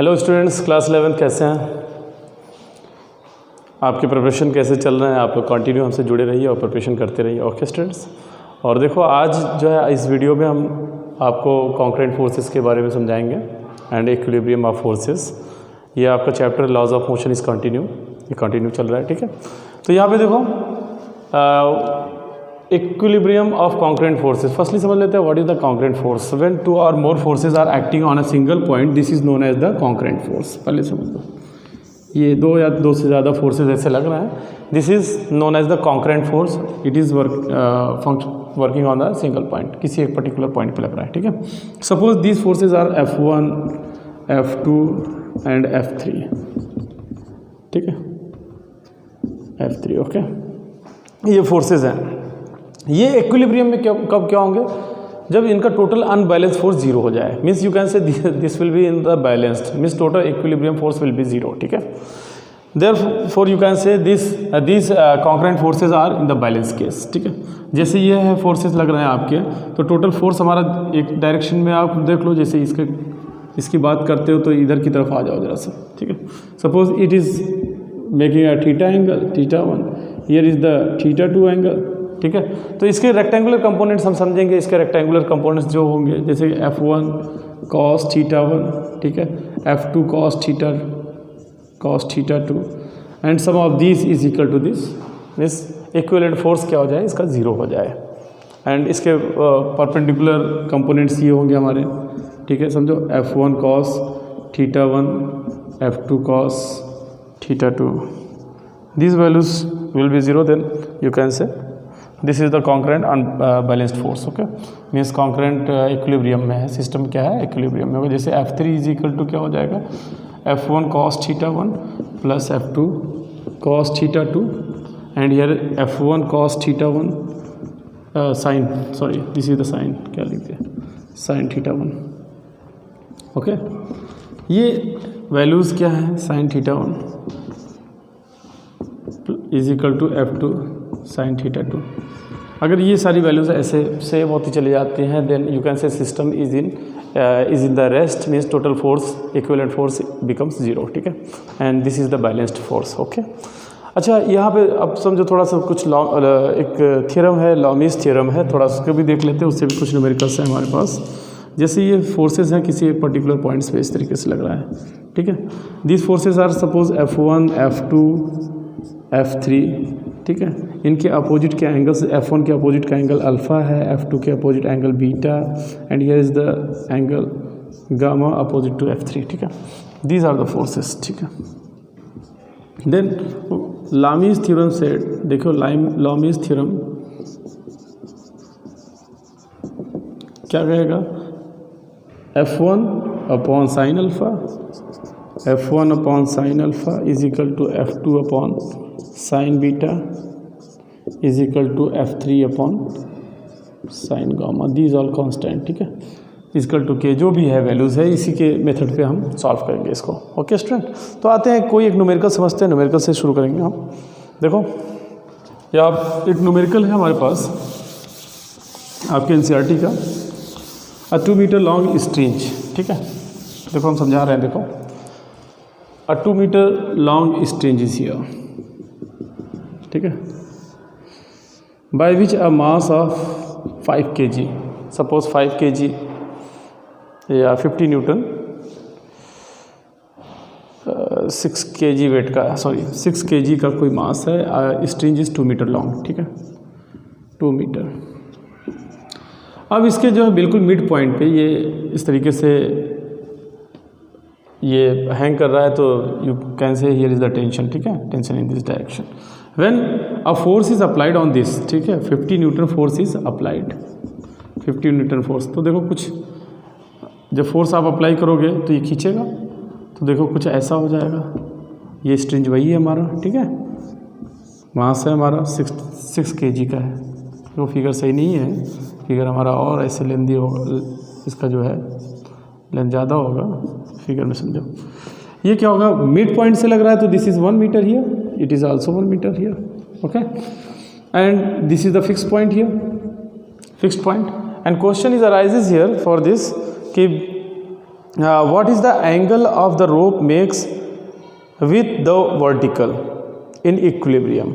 Hello students, class 11 कैसे हैं? आपकी प्रिपरेशन कैसे चल रहे हैं? आप लोग कंटिन्यू हमसे जुड़े रहिए और प्रिपरेशन करते रहिए। ओके स्टूडेंट्स, और देखो आज जो है इस वीडियो में हम आपको कॉन्करेंट फोर्सेस के बारे में समझाएंगे एंड इक्विलिब्रियम ऑफ फोर्सेस। ये आपका chapter laws of motion is continue, ये कंटिन्यू चल रहा है, ठीक है। तो यहाँ पे देखो equilibrium of concurrent forces. Firstly समझ लेते हैं what is the concurrent force. When two or more forces are acting on a single point, this is known as the concurrent force. पहले समझ लो, ये दो या दो से ज़्यादा फोर्सेस ऐसे लग रहा है, this is known as the concurrent force. It is working on the single point, किसी एक पर्टिकुलर पॉइंट पे लग रहा है, ठीक है। Suppose these forces are F1, F2 and F3, ठीक है, F3, ओके। ये फोर्सेज हैं, ये इक्विलिब्रियम में कब क्या होंगे? जब इनका टोटल अनबैलेंस फोर्स जीरो हो जाए। Means you can say this will be in the balanced, means total equilibrium force will be zero, ठीक है। Therefore you can say this concurrent forces are in the balance case, ठीक है। जैसे ये है forces लग रहे हैं आपके, तो टोटल फोर्स हमारा एक डायरेक्शन में आप देख लो, जैसे इसकी बात करते हो तो इधर की तरफ आ जाओ जरा सा, ठीक है। Suppose it is making a theta angle, θ1, here is the θ2 angle, ठीक है। तो इसके रेक्टेंगुलर कंपोनेंट्स हम समझेंगे। इसके रेक्टेंगुलर कंपोनेंट्स जो होंगे, जैसे F1 cos θ1, ठीक है, F2 cos θ2 and sum of this is equal to this, means equivalent force क्या हो जाए, इसका ज़ीरो हो जाए। एंड इसके परपेंडिकुलर कंपोनेंट्स ये होंगे हमारे, ठीक है। समझो F1 cos θ1, F2 cos θ2, these values will be zero, then you can say this is the concurrent unbalanced force, okay. Means concurrent equilibrium में है, सिस्टम क्या है, इक्विलिब्रियम में होगा। जैसे F3 इज इक्वल टू क्या हो जाएगा, F1 cos θ1 plus F2 cos θ2 and here F1 cos θ1 sine, sorry this is the sine, क्या लिखते हैं, साइन θ1, ओके। ये वैल्यूज़ क्या है, sine θ1 is equal to F2 sine θ2। अगर ये सारी वैल्यूज ऐसे सेम होती चली जाती हैं, then you can say system is in the rest, means total force equivalent force becomes zero, ठीक है। And this is the balanced force, okay. अच्छा, यहाँ पे अब समझो थोड़ा सा कुछ एक थ्योरम है, लॉमीज थ्योरम है, थोड़ा उसको भी देख लेते हैं, उससे भी कुछ न्यूमेरिकल्स हैं हमारे पास। जैसे ये फोर्सेज हैं किसी एक पर्टिकुलर पॉइंट्स पे, इस तरीके से लग रहा है, ठीक है। These forces are suppose F1, F2, F3, ठीक है। इनके अपोजिट के एंगल्स, F1 के अपोजिट का एंगल अल्फ़ा है, F2 के opposite angle beta, and here is the angle gamma opposite to F3, ठीक है। दीज आर द फोर्सेस, ठीक है। देन लॉमीज थ्योरम से देखो, लॉमीज थ्योरम क्या कहेगा, F1 upon sine alpha, F1 upon sine alpha is equal to F2 upon sine beta is equal to F3 upon sine gamma, these all constant, ठीक है, equal to के, जो भी है वैल्यूज़ है, इसी के मेथड पे हम सॉल्व करेंगे इसको, ओके स्टूडेंट। तो आते हैं कोई एक न्यूमेरिकल समझते हैं, न्यूमेरिकल से शुरू करेंगे हम। देखो यहाँ एक न्यूमेरिकल है हमारे पास आपके NCERT का, अ 2 मीटर लॉन्ग स्ट्रिंज, ठीक है। देखो हम समझा रहे हैं, देखो अ 2 मीटर लॉन्ग स्ट्रिंज इज हियर, ठीक है, by which a mass of 5 kg, suppose 5 kg या 50 न्यूटन, 6 kg वेट का, सॉरी 6 kg का कोई मास है, स्ट्रिंज इज 2 मीटर लॉन्ग, ठीक है, 2 मीटर। अब इसके जो है बिल्कुल मिड पॉइंट पे ये इस तरीके से ये हैंग कर रहा है, तो यू कैन से हियर इज द टेंशन, ठीक है, tension in this direction. When a force is applied on this, ठीक है, 50 Newton force is applied, 50 Newton force. तो देखो कुछ जब फोर्स आप अप्लाई करोगे तो ये खींचेगा, तो देखो कुछ ऐसा हो जाएगा। ये स्ट्रिंज वही है हमारा, ठीक है, मास है हमारा 6 kg का है। वो फिगर सही नहीं है, फिगर हमारा और ऐसे लेंदी होगा, इसका जो है लेंथ ज़्यादा होगा फिगर में, समझो। ये क्या होगा, मिड पॉइंट से लग रहा है, तो this is 1 metre here, it is also 1 meter here, okay, and this is the fixed point here, fixed point, and question is arises here for this कि what is the angle of the rope makes with the vertical in equilibrium.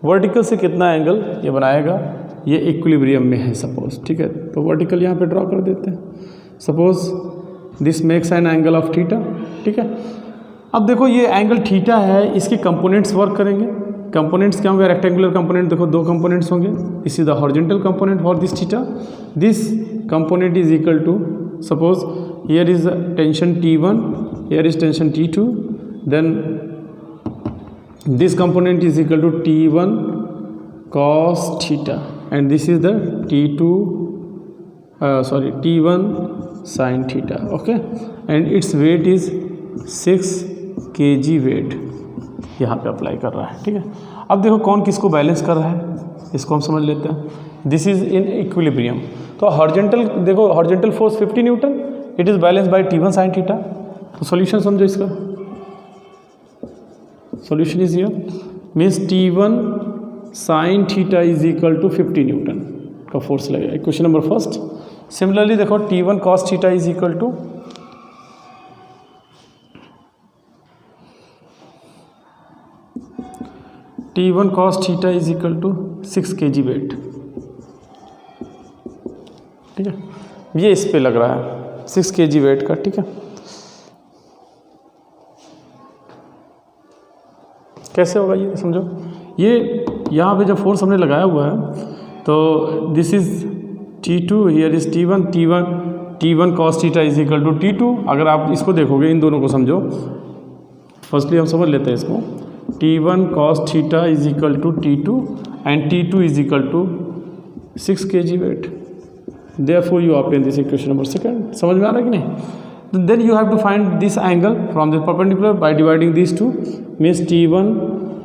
Vertical से कितना angle ये बनाएगा, ये equilibrium में है suppose, ठीक है। तो वर्टिकल यहाँ पे ड्रॉ कर देते हैं। Suppose this makes an angle of theta, ठीक है। अब देखो ये एंगल थीटा है, इसके कंपोनेंट्स वर्क करेंगे। कंपोनेंट्स क्या होंगे, रेक्टेंगुलर कंपोनेंट, देखो दो कंपोनेंट्स होंगे। This is the horizontal component for this theta, this component is equal to, suppose here is tension T1, here is tension T2, then this component is equal to T1 cos theta and this is the T1 sin theta, okay, and its weight is 6 kg weight यहाँ पे apply कर रहा है, ठीक है। अब देखो कौन किसको बैलेंस कर रहा है, इसको हम समझ लेते हैं। दिस इज इन इक्विलिब्रियम, तो हॉरिजॉन्टल देखो, horizontal force 50 newton, it is balance by T1 sin theta. तो सॉल्यूशन समझो इसका, solution is here, means T1 sin theta is equal to 50 newton का फोर्स लगेगा। Question number first. सिमिलरली देखो T1 cos theta is equal to T1 cos theta is equal to 6 kg weight, ठीक है। ये इस पे लग रहा है 6 kg वेट का, ठीक है। कैसे होगा ये समझो, ये यहाँ पे जब फोर्स हमने लगाया हुआ है तो this is T2, here is T1 cos theta is equal to T2। अगर आप इसको देखोगे, इन दोनों को समझो, फर्स्टली हम समझ लेते हैं इसको। T1 cos theta is equal to T2 and T2 is equal to 6 kg weight, therefore you obtain this equation number second. समझ में आ रहा है कि नहीं? Then you have to find this angle from this perpendicular by dividing this two, means T1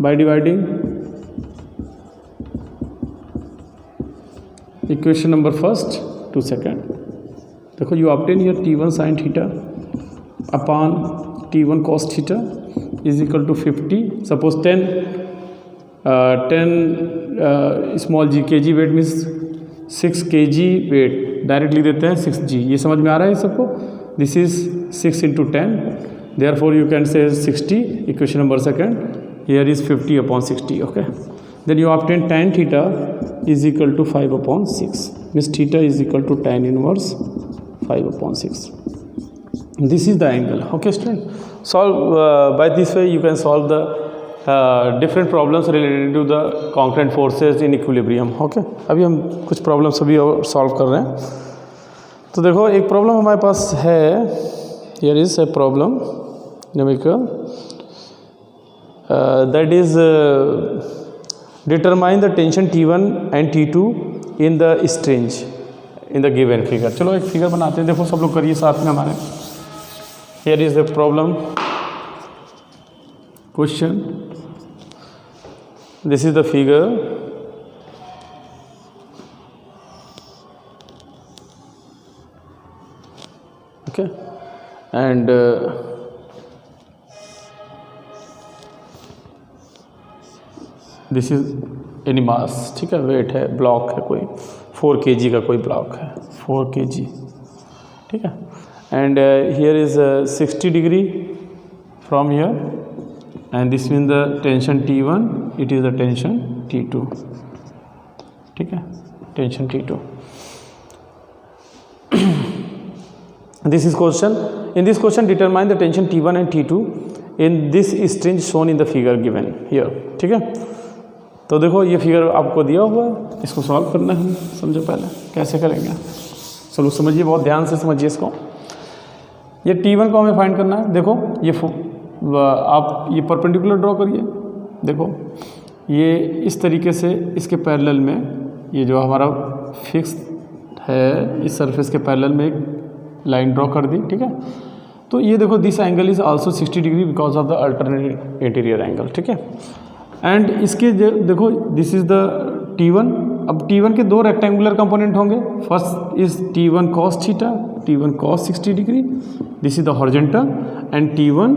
by dividing equation number first to second. देखो you obtain here T1 sin theta upon T1 cos theta is equal to 50, suppose 10 small g kg weight means 6 kg weight directly देते हैं 6g। ये समझ में आ रहा है सबको? This is 6 into 10, therefore you can say 60, equation number second, here is 50 upon 60, okay. Then you obtain tan theta is equal to 5/6, means theta is equal to tan inverse 5/6. This is the angle, okay student. Solve by this way you can solve the different problems related to the concurrent forces in equilibrium, okay। अभी हम कुछ problems अभी और solve कर रहे हैं। तो देखो एक प्रॉब्लम हमारे पास है, here is a problem numerical that is determine the tension T1 and T2 in the string in the given figure। चलो एक फिगर बनाते हैं, देखो सब लोग करिए साथ में हमारे। Here is the problem question, this is the figure, okay, and this is any mass, ठीक है, वेट है, ब्लॉक है कोई 4 kg का कोई ब्लॉक है 4 kg, ठीक है। And here is 60 degree from here and this mean the tension T1, it is the tension T2, ठीक है, tension T2। This is question, in this question determine the tension T1 and T2 in this string shown in the figure given here, ठीक है। तो देखो ये figure आपको दिया हुआ है, इसको सॉल्व करना है, समझो पहले कैसे करेंगे। चलो समझिए, बहुत ध्यान से समझिए इसको। ये T1 को हमें फाइंड करना है। देखो ये आप ये परपेंडिकुलर ड्रॉ करिए, देखो ये इस तरीके से इसके पैरेलल में, ये जो हमारा फिक्स है इस सरफेस के पैरेलल में एक लाइन ड्रॉ कर दी, ठीक है। तो ये देखो this angle is also 60 degree because of the alternate interior angle, ठीक है। एंड इसके देखो दिस इज द T1। अब T1 के दो रेक्टेंगुलर कंपोनेंट होंगे, first is T1 cos theta, T1 cos 60 degree, this is the horizontal, and T1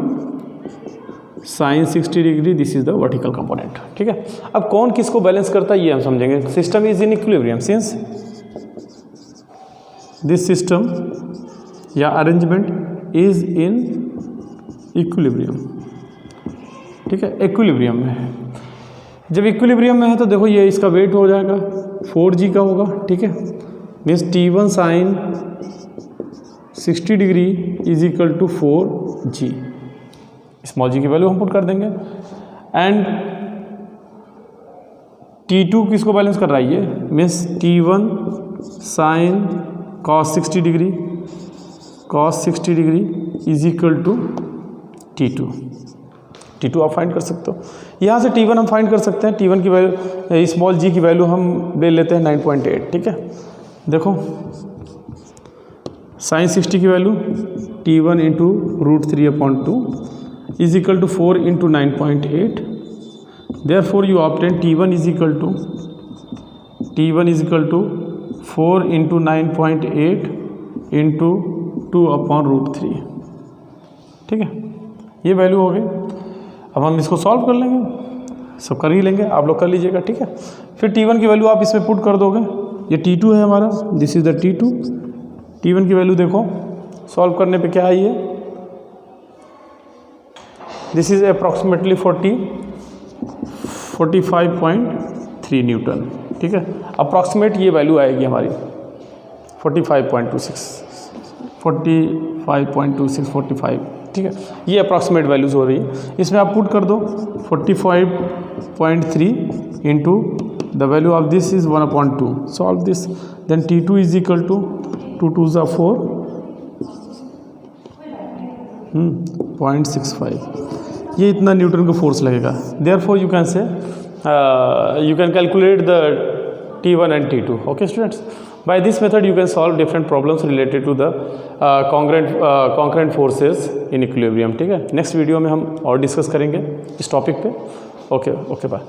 sin 60 degree, this is the vertical component, ठीक है। अब कौन किसको बैलेंस करता है ये हम समझेंगे। System is in equilibrium since this system या अरेंजमेंट इज इन इक्विलिब्रियम, ठीक है, इक्विलिब्रियम में है। जब इक्विलिब्रियम में है तो देखो ये इसका वेट हो जाएगा 4g का होगा, ठीक है, means T1 sine 60 degree is equal to 4g, small g की वैल्यू हम पुट कर देंगे। एंड T2 किसको बैलेंस कर रहा है ये, means T1 sine cos 60 degree is equal to T2 आप फाइंड कर सकते हो। यहाँ से T1 हम फाइंड कर सकते हैं, T1 की वैल्यू स्मॉल जी की वैल्यू हम ले लेते हैं 9.8, ठीक है। देखो साइन 60 की value T1 into √3/2 is equal to 4 into 9.8, therefore you obtain T1 is equal to 4 into 9.8 into 2/√3, ठीक है, ये वैल्यू हो गई। अब हम इसको सॉल्व कर लेंगे, सब कर ही लेंगे, आप लोग कर लीजिएगा, ठीक है। फिर T1 की वैल्यू आप इसमें पुट कर दोगे, ये T2 है हमारा, this is the T2। T1 की वैल्यू देखो सॉल्व करने पे क्या आई है, दिस इज अप्रॉक्सीमेटली 45.3 न्यूटन, ठीक है। अप्रॉक्सीमेट ये वैल्यू आएगी हमारी 45.26, ठीक है, ये अप्रॉक्सीमेट वैल्यूज़ हो रही है। इसमें आप पुट कर दो 45.3 into the value of this is 1/2, solve this, then T2 is equal to 2 2 ज़ा 4 0.65, ये इतना न्यूटन का फोर्स लगेगा। देयरफॉर यू कैन से you can calculate the T1 and T2. Okay students, by this method you can solve different problems related to the concurrent forces in equilibrium, ठीक है। Next video में हम और discuss करेंगे इस topic पे। Okay bye.